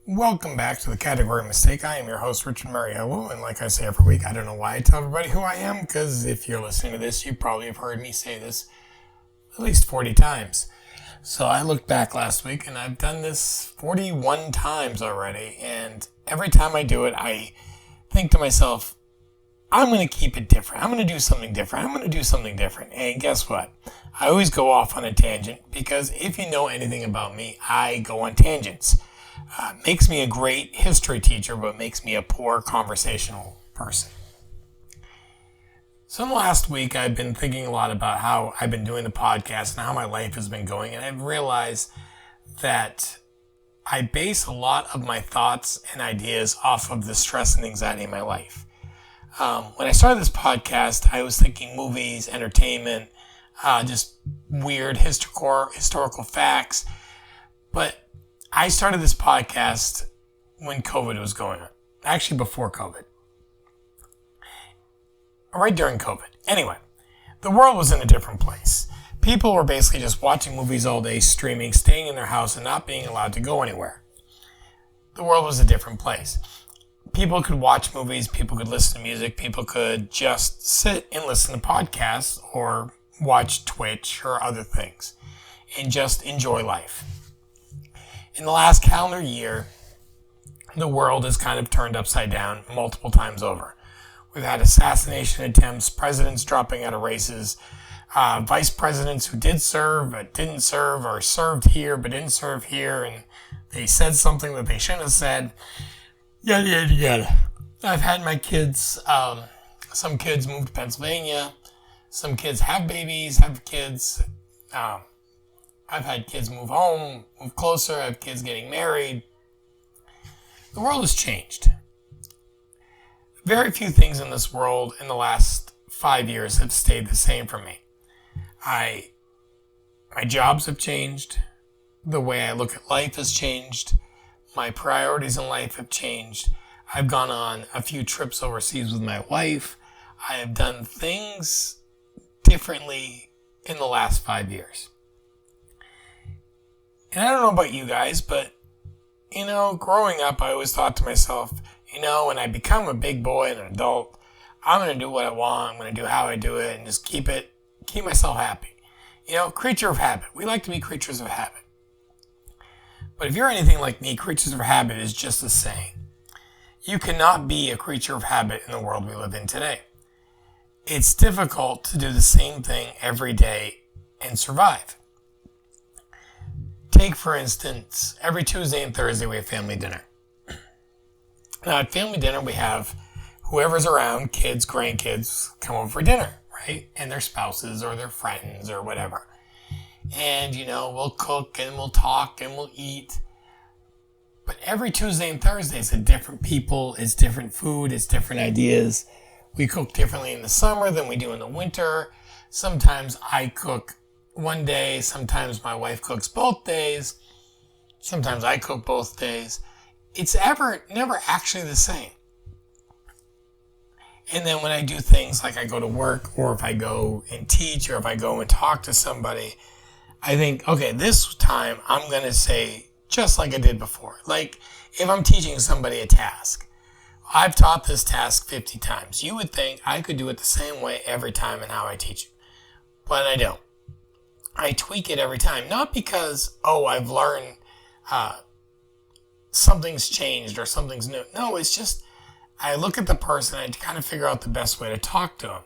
Welcome back to the Category Mistake. I am your host, Richard Mariello, and like I say every week, I don't know why I tell everybody who I am, because if you're listening to this, you probably have heard me say this at least 40 times. So I looked back last week, and I've done this 41 times already, and every time I do it, I think to myself, I'm going to keep it different. I'm going to do something different. I'm going to do something different. And guess what? I always go off on a tangent, because if you know anything about me, I go on tangents. Makes me a great history teacher, but makes me a poor conversational person. So in the last week, I've been thinking a lot about how I've been doing the podcast and how my life has been going. And I've realized that I base a lot of my thoughts and ideas off of the stress and anxiety in my life. When I started this podcast, I was thinking movies, entertainment, just weird historical facts. But I started this podcast when COVID was going on. Actually, before COVID. Right during COVID. Anyway, the world was in a different place. People were basically just watching movies all day, streaming, staying in their house, and not being allowed to go anywhere. The world was a different place. People could watch movies, people could listen to music, people could just sit and listen to podcasts or watch Twitch or other things and just enjoy life. In the last calendar year, the world has kind of turned upside down multiple times over. We've had assassination attempts, presidents dropping out of races, vice presidents who did serve but didn't serve, or served here but didn't serve here, and they said something that they shouldn't have said. Yada, yada, yada. I've had my kids, some kids move to Pennsylvania. Some kids have babies, have kids. I've had kids move home, move closer. I have kids getting married. The world has changed. Very few things in this world in the last 5 years have stayed the same for me. My jobs have changed. The way I look at life has changed. My priorities in life have changed. I've gone on a few trips overseas with my wife. I have done things differently in the last 5 years. And I don't know about you guys, but, growing up, I always thought to myself, when I become a big boy and an adult, I'm going to do what I want. I'm going to do how I do it and just keep myself happy. Creature of habit. We like to be creatures of habit. But if you're anything like me, creatures of habit is just a saying. You cannot be a creature of habit in the world we live in today. It's difficult to do the same thing every day and survive. Take, for instance, every Tuesday and Thursday we have family dinner. Now, at family dinner, we have whoever's around, kids, grandkids, come over for dinner, right? And their spouses or their friends or whatever. And, we'll cook and we'll talk and we'll eat. But every Tuesday and Thursday, it's a different people, it's different food, it's different ideas. We cook differently in the summer than we do in the winter. Sometimes I cook one day, sometimes my wife cooks both days, sometimes I cook both days. It's never actually the same. And then when I do things like I go to work, or if I go and teach, or if I go and talk to somebody, I think, okay, this time I'm going to say just like I did before. Like if I'm teaching somebody a task, I've taught this task 50 times. You would think I could do it the same way every time in how I teach it, but I don't. I tweak it every time, not because, I've learned something's changed or something's new. No, it's just I look at the person and I kind of figure out the best way to talk to them.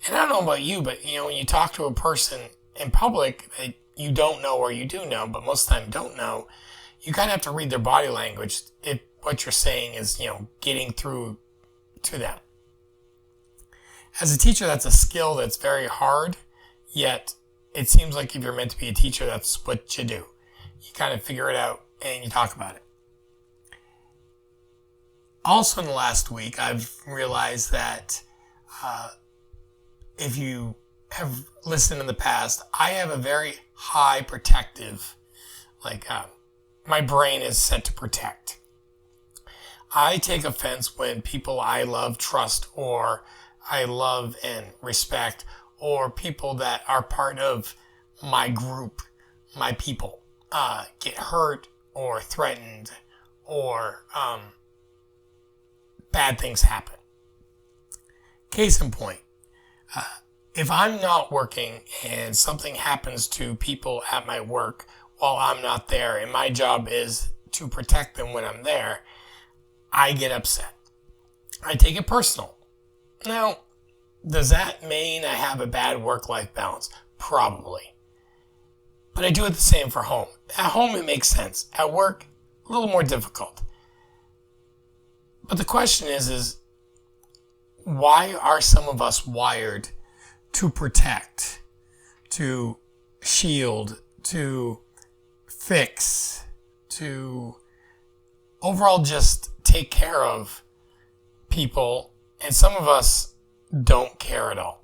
And I don't know about you, but when you talk to a person in public that you don't know or you do know, but most of the time don't know, you kind of have to read their body language if what you're saying is, getting through to them. As a teacher, that's a skill that's very hard, yet it seems like if you're meant to be a teacher, that's what you do. You kind of figure it out and you talk about it. Also in the last week, I've realized that if you have listened in the past, I have a very high protective, my brain is set to protect. I take offense when people I love, trust, or I love and respect, or people that are part of my group, my people, get hurt or threatened or bad things happen. Case in point, if I'm not working and something happens to people at my work while I'm not there, and my job is to protect them when I'm there, I get upset. I take it personal. Now, does that mean I have a bad work-life balance? Probably. But I do it the same for home. At home, it makes sense. At work, a little more difficult. But the question is why are some of us wired to protect, to shield, to fix, to overall just take care of people, and some of us don't care at all?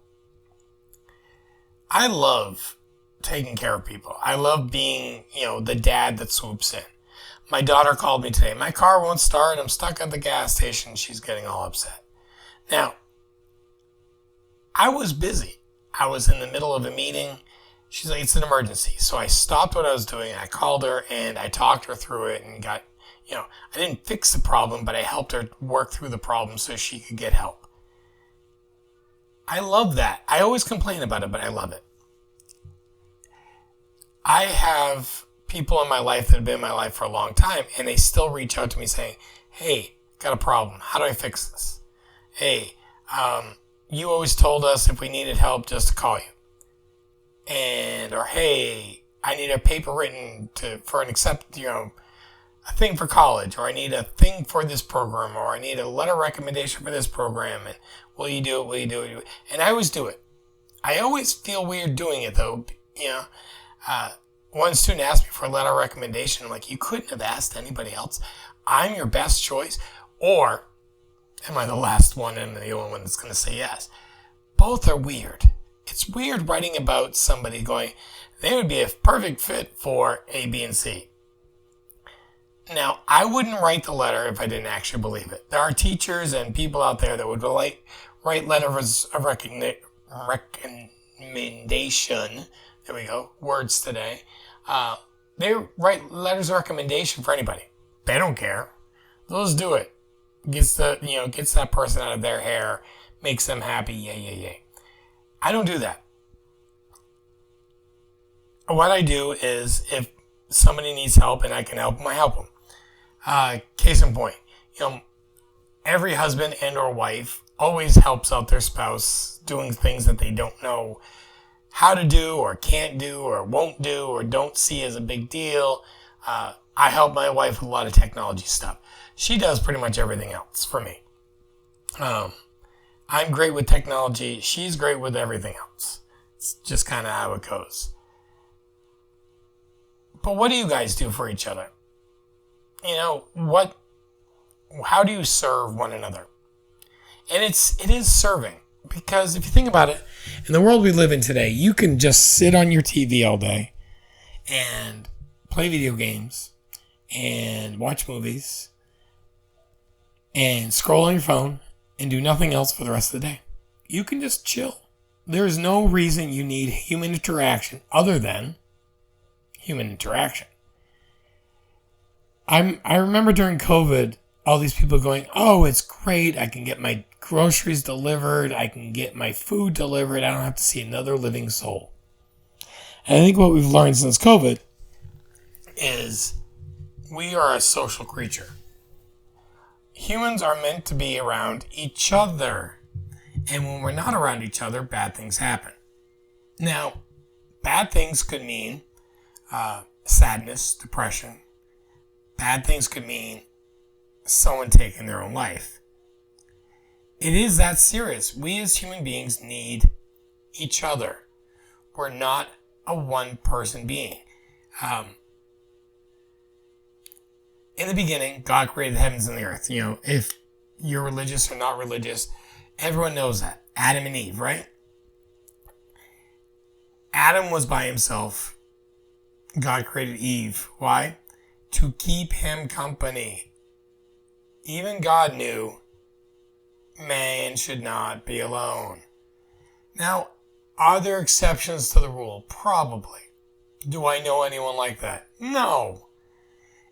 I love taking care of people. I love being, the dad that swoops in. My daughter called me today. My car won't start. I'm stuck at the gas station. She's getting all upset. Now, I was busy. I was in the middle of a meeting. She's like, it's an emergency. So I stopped what I was doing. I called her and I talked her through it and got, I didn't fix the problem, but I helped her work through the problem so she could get help. I love that. I always complain about it, but I love it. I have people in my life that have been in my life for a long time, and they still reach out to me saying, hey, got a problem. How do I fix this? Hey, you always told us if we needed help just to call you. Or hey, I need a paper written for an a thing for college, or I need a thing for this program, or I need a letter recommendation for this program, and will you do it, will you do it? And I always do it. I always feel weird doing it though, one student asked me for a letter recommendation. I'm like, you couldn't have asked anybody else. I'm your best choice. Or am I the last one and the only one that's going to say yes? Both are weird. It's weird writing about somebody going, they would be a perfect fit for A, B, and C. Now, I wouldn't write the letter if I didn't actually believe it. There are teachers and people out there that would write letters of recommendation. There we go. Words today. They write letters of recommendation for anybody. They don't care. They'll just do it. Gets that person out of their hair, makes them happy. Yay. I don't do that. What I do is if somebody needs help and I can help them, I help them. Case in point, every husband and or wife always helps out their spouse doing things that they don't know how to do or can't do or won't do or don't see as a big deal. I help my wife with a lot of technology stuff. She does pretty much everything else for me. I'm great with technology. She's great with everything else. It's just kind of how it goes. But what do you guys do for each other? How do you serve one another? And it is serving. Because if you think about it, in the world we live in today, you can just sit on your TV all day and play video games and watch movies and scroll on your phone and do nothing else for the rest of the day. You can just chill. There's no reason you need human interaction other than human interaction. I remember during COVID, all these people going, oh, it's great. I can get my groceries delivered. I can get my food delivered. I don't have to see another living soul. And I think what we've learned since COVID is we are a social creature. Humans are meant to be around each other. And when we're not around each other, bad things happen. Now, bad things could mean sadness, depression. Bad things could mean someone taking their own life. It is that serious. We as human beings need each other. We're not a one-person being. In the beginning, God created the heavens and the earth. If you're religious or not religious, everyone knows that. Adam and Eve, right? Adam was by himself. God created Eve. Why? To keep him company. Even God knew man should not be alone. Now, are there exceptions to the rule? Probably. Do I know anyone like that? No.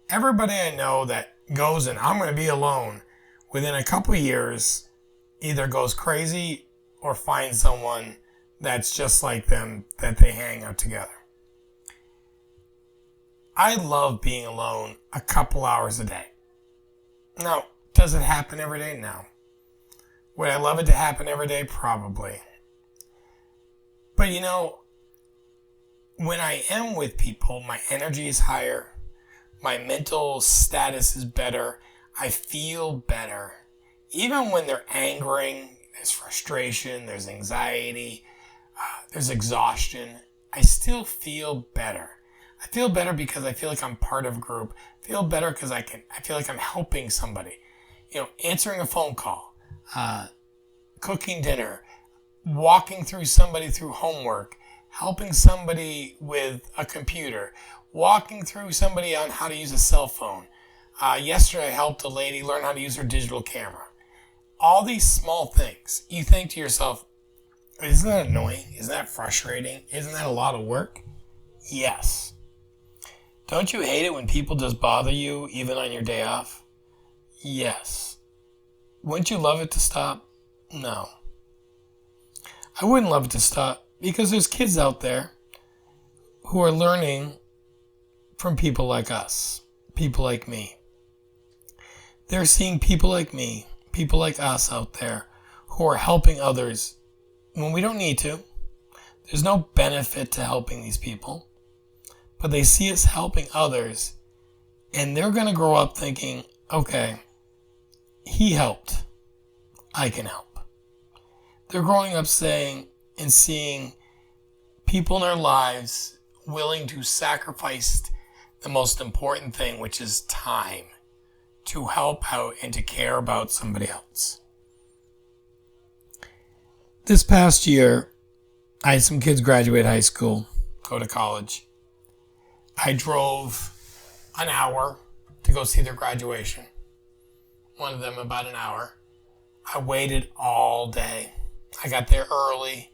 Everybody I know that goes and I'm going to be alone, within a couple years, either goes crazy or finds someone that's just like them that they hang out together. I love being alone a couple hours a day. Now, does it happen every day? No. Would I love it to happen every day? Probably. But when I am with people, my energy is higher. My mental status is better. I feel better. Even when they're angering, there's frustration, there's anxiety, there's exhaustion, I still feel better. I feel better because I feel like I'm part of a group. I feel better because I feel like I'm helping somebody. Answering a phone call, cooking dinner, walking through somebody through homework, helping somebody with a computer, walking through somebody on how to use a cell phone. Yesterday I helped a lady learn how to use her digital camera. All these small things, you think to yourself, isn't that annoying? Isn't that frustrating? Isn't that a lot of work? Yes. Don't you hate it when people just bother you even on your day off? Yes. Wouldn't you love it to stop? No. I wouldn't love it to stop because there's kids out there who are learning from people like us, people like me. They're seeing people like me, people like us out there who are helping others when we don't need to. There's no benefit to helping these people, but they see us helping others and they're going to grow up thinking, okay, he helped, I can help. They're growing up saying and seeing people in their lives willing to sacrifice the most important thing, which is time, to help out and to care about somebody else. This past year, I had some kids graduate high school, go to college. I drove an hour to go see their graduation. One of them about an hour. I waited all day. I got there early.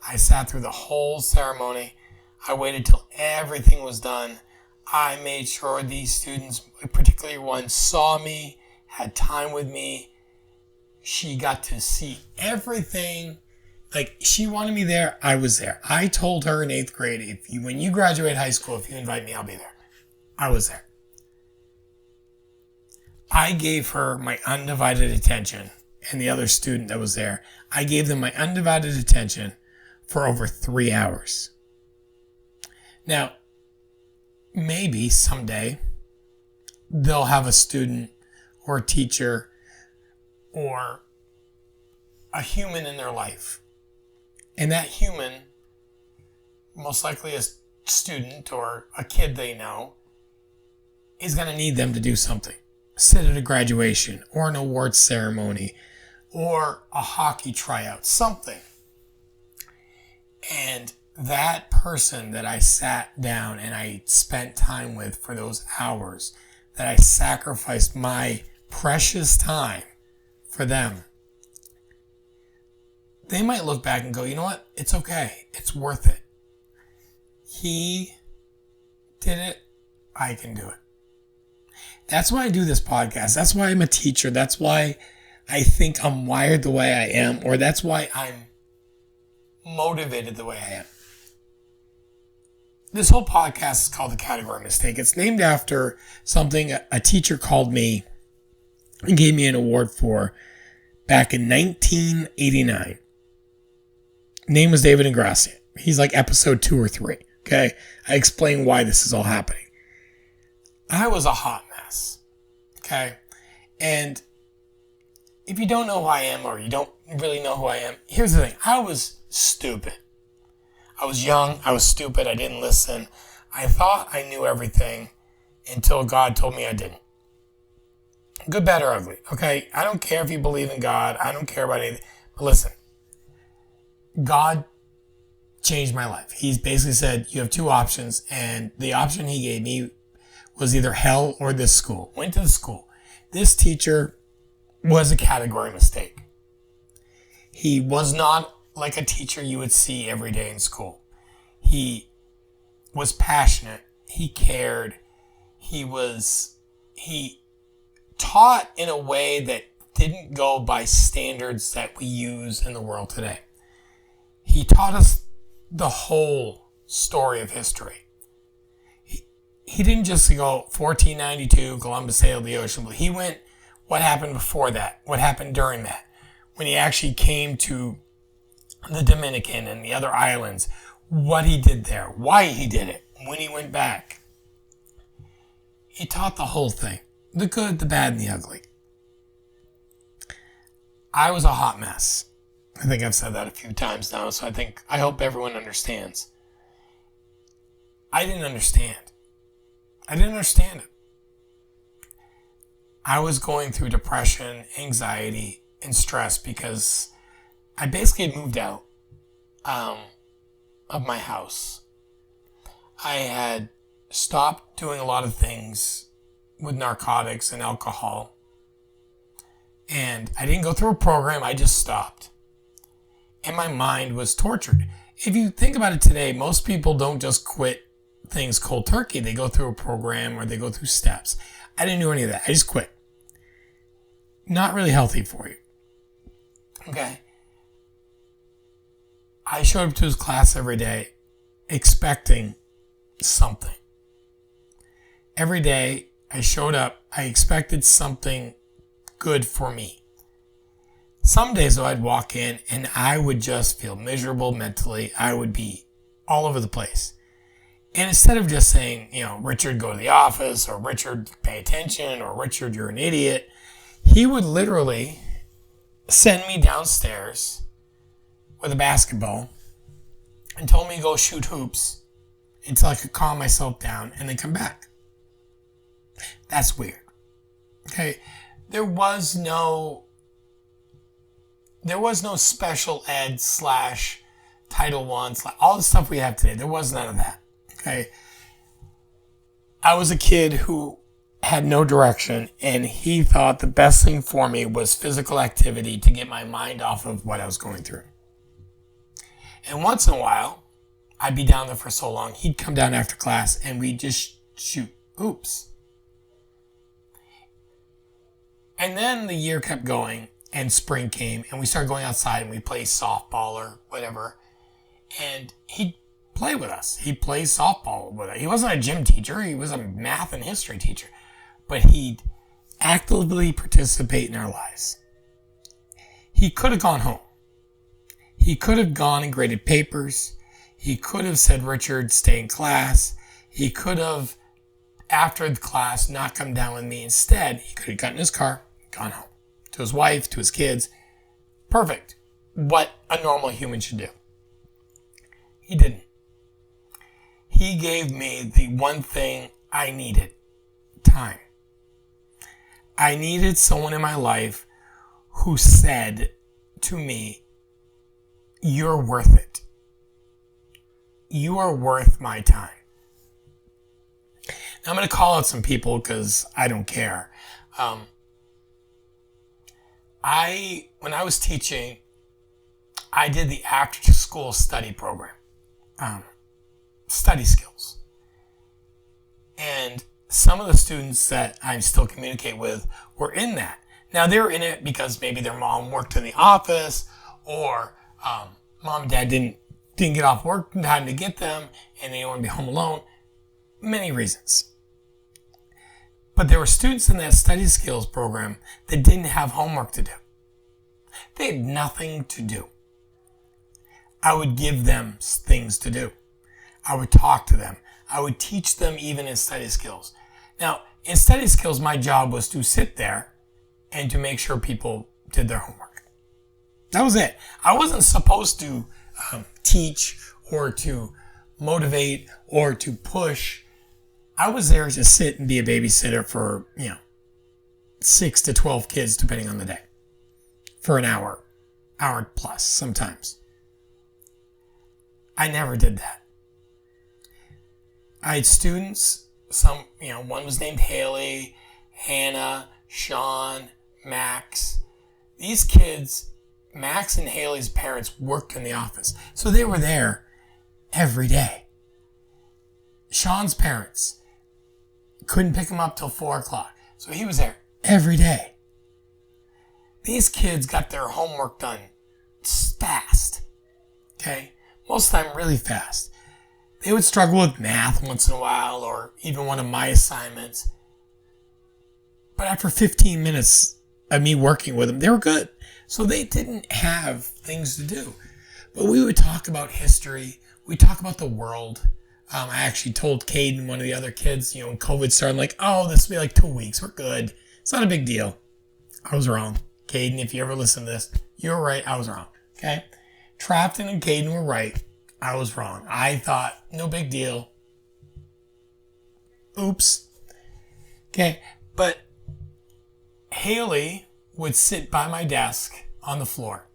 I sat through the whole ceremony. I waited till everything was done. I made sure these students, particularly one, saw me, had time with me. She got to see everything. Like, she wanted me there, I was there. I told her in 8th grade, when you graduate high school, if you invite me, I'll be there. I was there. I gave her my undivided attention, and the other student that was there, I gave them my undivided attention for over 3 hours. Now, maybe someday they'll have a student or a teacher or a human in their life. And that human, most likely a student or a kid they know, is going to need them to do something. Sit at a graduation or an awards ceremony or a hockey tryout, something. And that person that I sat down and I spent time with for those hours, that I sacrificed my precious time for them, they might look back and go, you know what? It's okay. It's worth it. He did it. I can do it. That's why I do this podcast. That's why I'm a teacher. That's why I think I'm wired the way I am, or that's why I'm motivated the way I am. This whole podcast is called The Category Mistake. It's named after something a teacher called me and gave me an award for back in 1989. Name was David Ingrassia. He's like episode 2 or 3. Okay. I explain why this is all happening. I was a hot mess. Okay. And if you don't know who I am, or you don't really know who I am, here's the thing. I was stupid. I was young. I was stupid. I didn't listen. I thought I knew everything until God told me I didn't. Good, bad, or ugly. Okay. I don't care if you believe in God. I don't care about anything. But listen. God changed my life. He's basically said, you have 2 options, and the option he gave me was either hell or this school. Went to the school. This teacher was a category mistake. He was not like a teacher you would see every day in school. He was passionate. He cared. He taught in a way that didn't go by standards that we use in the world today. He taught us the whole story of history. He didn't just go 1492, Columbus sailed the ocean. He went what happened before that, what happened during that, when he actually came to the Dominican and the other islands, what he did there, why he did it, when he went back. He taught the whole thing, the good, the bad, and the ugly. I was a hot mess. I think I've said that a few times now, so I hope everyone understands. I didn't understand. I didn't understand it. I was going through depression, anxiety, and stress because I basically had moved out of my house. I had stopped doing a lot of things with narcotics and alcohol. And I didn't go through a program, I just stopped. And my mind was tortured. If you think about it today, most people don't just quit things cold turkey. They go through a program or they go through steps. I didn't do any of that. I just quit. Not really healthy for you. Okay. I showed up to his class every day expecting something. Every day I showed up, I expected something good for me. Some days though, I'd walk in and I would just feel miserable mentally. I would be all over the place. And instead of just saying, Richard, go to the office, or Richard, pay attention, or Richard, you're an idiot, he would literally send me downstairs with a basketball and told me to go shoot hoops until I could calm myself down and then come back. That's weird. Okay. There was no special ed / Title I / all the stuff we have today. There was none of that. Okay. I was a kid who had no direction, and he thought the best thing for me was physical activity to get my mind off of what I was going through. And once in a while, I'd be down there for so long, he'd come down after class and we'd just shoot hoops. And then the year kept going and spring came and we started going outside and we played softball or whatever. And he'd play with us. He'd play softball with us. He wasn't a gym teacher. He was a math and history teacher. But he'd actively participate in our lives. He could have gone home. He could have gone and graded papers. He could have said, Richard, stay in class. He could have, after the class, not come down with me. Instead, he could have gotten in his car, gone home. To his wife, to his kids. Perfect. What a normal human should do. He didn't. He gave me the one thing I needed. Time. I needed someone in my life who said to me, you're worth it. You are worth my time. Now I'm going to call out some people because I don't care. When I was teaching, I did the after-school study program, study skills. And some of the students that I still communicate with were in that. Now, they were in it because maybe their mom worked in the office, or mom and dad didn't get off work in time to get them, and they didn't want to be home alone. Many reasons. But there were students in that study skills program that didn't have homework to do. They had nothing to do. I would give them things to do. I would talk to them. I would teach them even in study skills. Now, in study skills, my job was to sit there and to make sure people did their homework. That was it. I wasn't supposed to teach or to motivate or to push. I was there to sit and be a babysitter for, 6 to 12 kids, depending on the day, for an hour plus sometimes. I never did that. I had students, one was named Haley, Hannah, Sean, Max. These kids, Max and Haley's parents worked in the office. So they were there every day. Sean's parents couldn't pick him up till 4 o'clock. So he was there every day. These kids got their homework done fast. Okay? Most of the time, really fast. They would struggle with math once in a while, or even one of my assignments. But after 15 minutes of me working with them, they were good. So they didn't have things to do. But we would talk about history. We'd talk about the world. I actually told Caden, one of the other kids, when COVID started, like, oh, this will be like 2 weeks. We're good. It's not a big deal. I was wrong. Caden, if you ever listen to this, you were right. I was wrong. Okay? Trafton and Caden were right. I was wrong. I thought, no big deal. Oops. Okay? But Haley would sit by my desk on the floor.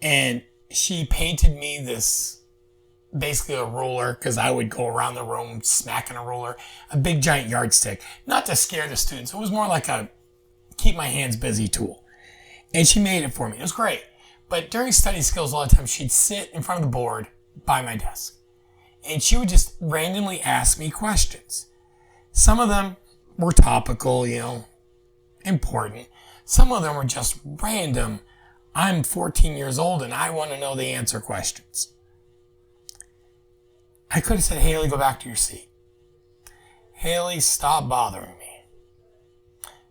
And she painted me this, basically a ruler, because I would go around the room smacking a ruler, a big giant yardstick. Not to scare the students. It was more like a keep my hands busy tool. And she made it for me. It was great. But during study skills, a lot of times she'd sit in front of the board by my desk. And she would just randomly ask me questions. Some of them were topical, important. Some of them were just random. I'm 14 years old and I want to know the answer questions. I could have said, Haley, go back to your seat. Haley, stop bothering me.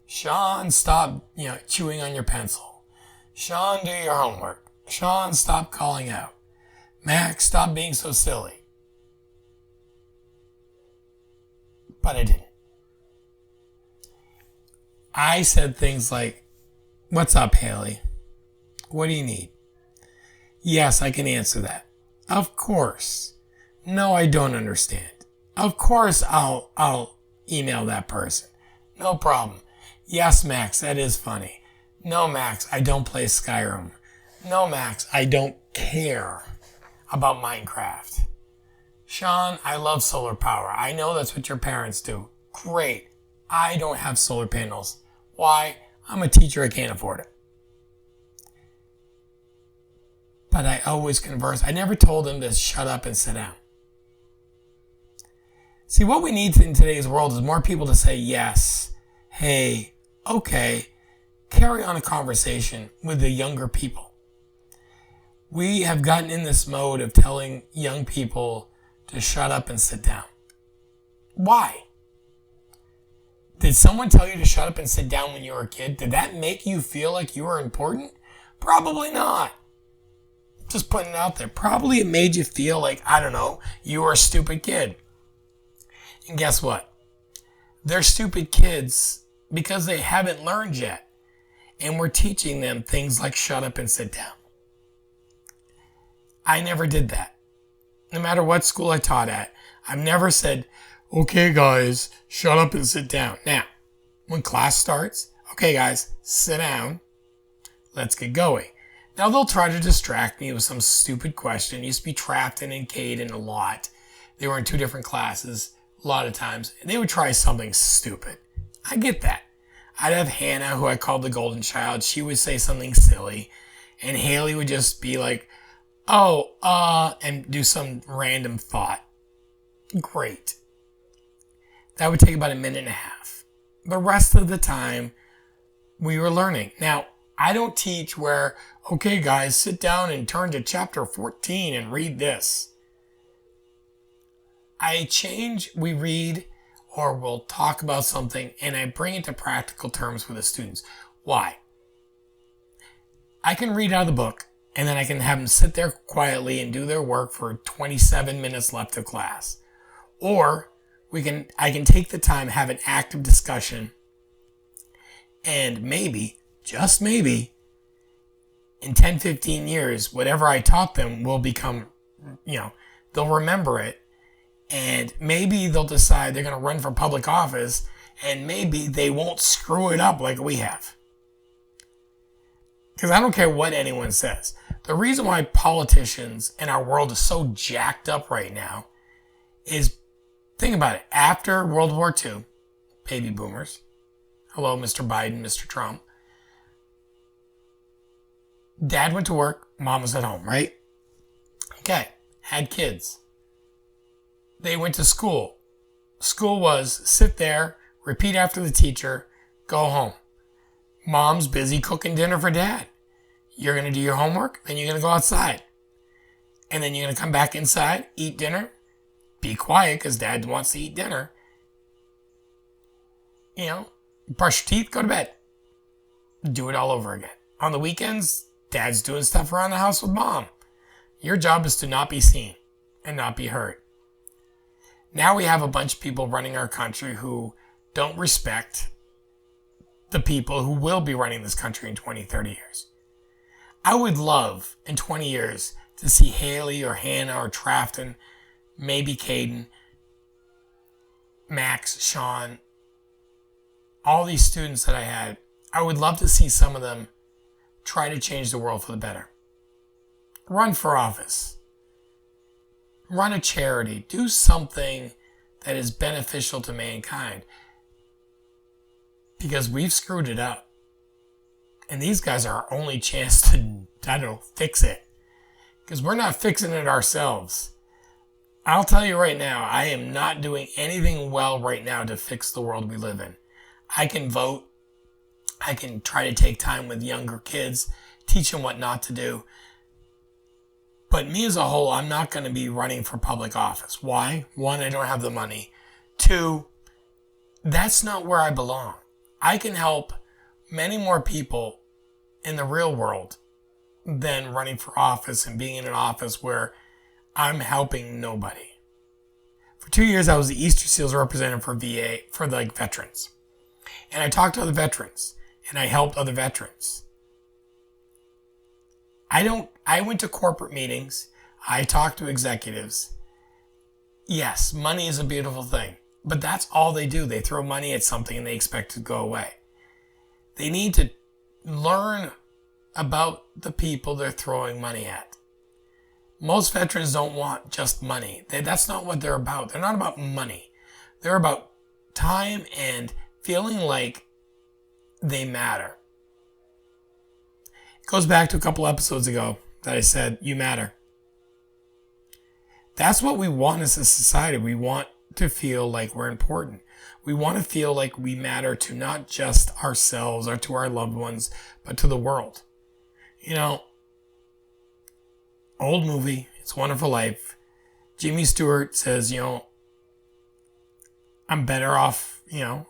Sean, stop, chewing on your pencil. Sean, do your homework. Sean, stop calling out. Max, stop being so silly. But I didn't. I said things like, what's up, Haley? What do you need? Yes, I can answer that. Of course. No, I don't understand. Of course, I'll email that person. No problem. Yes, Max, that is funny. No, Max, I don't play Skyrim. No, Max, I don't care about Minecraft. Sean, I love solar power. I know that's what your parents do. Great. I don't have solar panels. Why? I'm a teacher. I can't afford it. But I always converse. I never told them to shut up and sit down. See, what we need in today's world is more people to say yes, hey, okay, carry on a conversation with the younger people. We have gotten in this mode of telling young people to shut up and sit down. Why? Did someone tell you to shut up and sit down when you were a kid? Did that make you feel like you were important? Probably not. Just putting it out there. Probably it made you feel like, I don't know, you were a stupid kid. And guess what? They're stupid kids because they haven't learned yet. And we're teaching them things like shut up and sit down. I never did that. No matter what school I taught at, I've never said, okay, guys, shut up and sit down. Now, when class starts, okay, guys, sit down. Let's get going. Now, they'll try to distract me with some stupid question. It used to be Trafton and Caden a lot. They were in two different classes a lot of times. And they would try something stupid. I get that. I'd have Hannah, who I called the golden child. She would say something silly. And Haley would just be like, and do some random thought. Great. That would take about a minute and a half. The rest of the time, we were learning. Now, I don't teach where, okay, guys, sit down and turn to chapter 14 and read this. I change, we read, or we'll talk about something, and I bring it to practical terms for the students. Why? I can read out of the book, and then I can have them sit there quietly and do their work for 27 minutes left of class. Or I can take the time, have an active discussion, and maybe, just maybe, in 10, 15 years, whatever I taught them will become, they'll remember it. And maybe they'll decide they're going to run for public office, and maybe they won't screw it up like we have. Because I don't care what anyone says. The reason why politicians in our world is so jacked up right now is, think about it. After World War II, baby boomers, hello, Mr. Biden, Mr. Trump, dad went to work, mom was at home, right? Okay, had kids. They went to school. School was sit there, repeat after the teacher, Go home. Mom's busy cooking dinner for dad. You're going to do your homework, then you're going to go outside. And then you're going to come back inside, eat dinner, be quiet because dad wants to eat dinner. You know, brush your teeth, go to bed. Do it all over again. On the weekends, dad's doing stuff around the house with mom. Your job is to not be seen and not be heard. Now we have a bunch of people running our country who don't respect the people who will be running this country in 20, 30 years. I would love in 20 years to see Haley or Hannah or Trafton, maybe Caden, Max, Sean, all these students that I had. I would love to see some of them try to change the world for the better. Run for office. Run a charity. Do something that is beneficial to mankind. Because we've screwed it up. And these guys are our only chance to, fix it. Because we're not fixing it ourselves. I'll tell you right now, I am not doing anything well right now to fix the world we live in. I can vote. I can try to take time with younger kids, teach them what not to do. But me as a whole, I'm not going to be running for public office. Why? One, I don't have the money. Two, that's not where I belong. I can help many more people in the real world than running for office and being in an office where I'm helping nobody. For 2 years, I was the Easter Seals representative for VA, for like veterans. And I talked to other veterans and I helped other veterans. I went to corporate meetings. I talked to executives. Yes, money is a beautiful thing, but that's all they do. They throw money at something and they expect it to go away. They need to learn about the people they're throwing money at. Most veterans don't want just money. That's not what they're about. They're not about money. They're about time and feeling like they matter. It goes back to a couple episodes ago that I said, you matter. That's what we want as a society. We want to feel like we're important. We want to feel like we matter to not just ourselves or to our loved ones, but to the world. You know, old movie, It's a Wonderful Life. Jimmy Stewart says, I'm better off,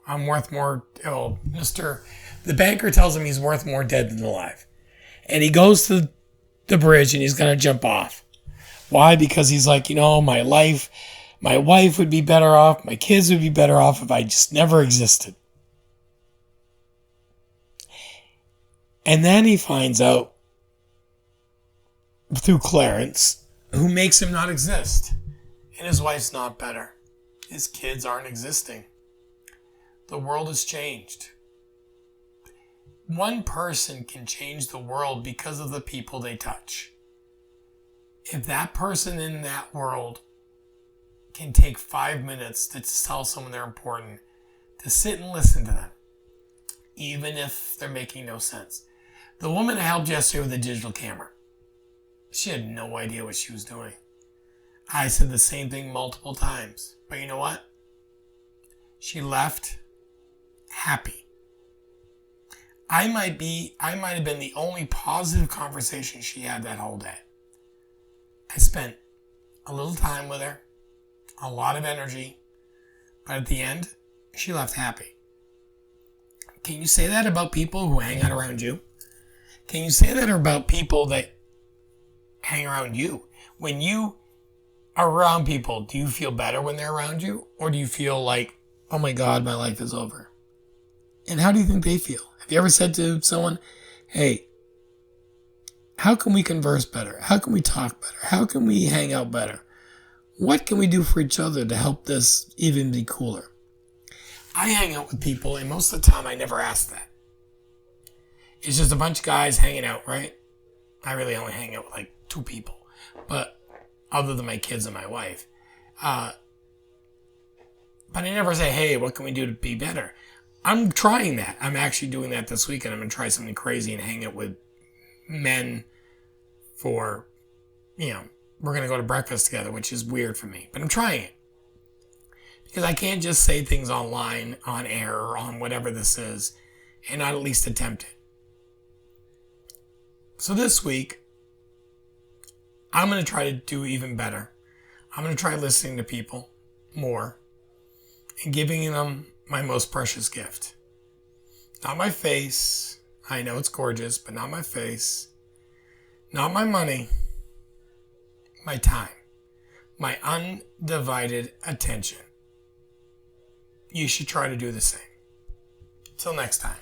I'm worth more. The banker tells him he's worth more dead than alive. And he goes to the bridge and he's going to jump off. Why? Because he's like, my wife would be better off. My kids would be better off if I just never existed. And then he finds out through Clarence, who makes him not exist. And his wife's not better. His kids aren't existing. The world has changed. One person can change the world because of the people they touch. If that person in that world can take 5 minutes to tell someone they're important, to sit and listen to them, even if they're making no sense. The woman I helped yesterday with a digital camera, she had no idea what she was doing. I said the same thing multiple times. But you know what? She left happy. I might have been the only positive conversation she had that whole day. I spent a little time with her, a lot of energy, but at the end, she left happy. Can you say that about people who hang out around you? Can you say that about people that hang around you? When you are around people, do you feel better when they're around you? Or do you feel like, oh my God, my life is over? And how do you think they feel? Have you ever said to someone, hey, how can we converse better? How can we talk better? How can we hang out better? What can we do for each other to help this even be cooler? I hang out with people, and most of the time I never ask that. It's just a bunch of guys hanging out, right? I really only hang out with like 2 people, but other than my kids and my wife. But I never say, hey, what can we do to be better? I'm trying that. I'm actually doing that this weekend. I'm going to try something crazy and hang out with men for, we're going to go to breakfast together, which is weird for me, but I'm trying it. Because I can't just say things online, on air, or on whatever this is, and not at least attempt it. So this week, I'm going to try to do even better. I'm going to try listening to people more and giving them my most precious gift. Not my face. I know it's gorgeous, but not my face. Not my money. My time. My undivided attention. You should try to do the same. Till next time.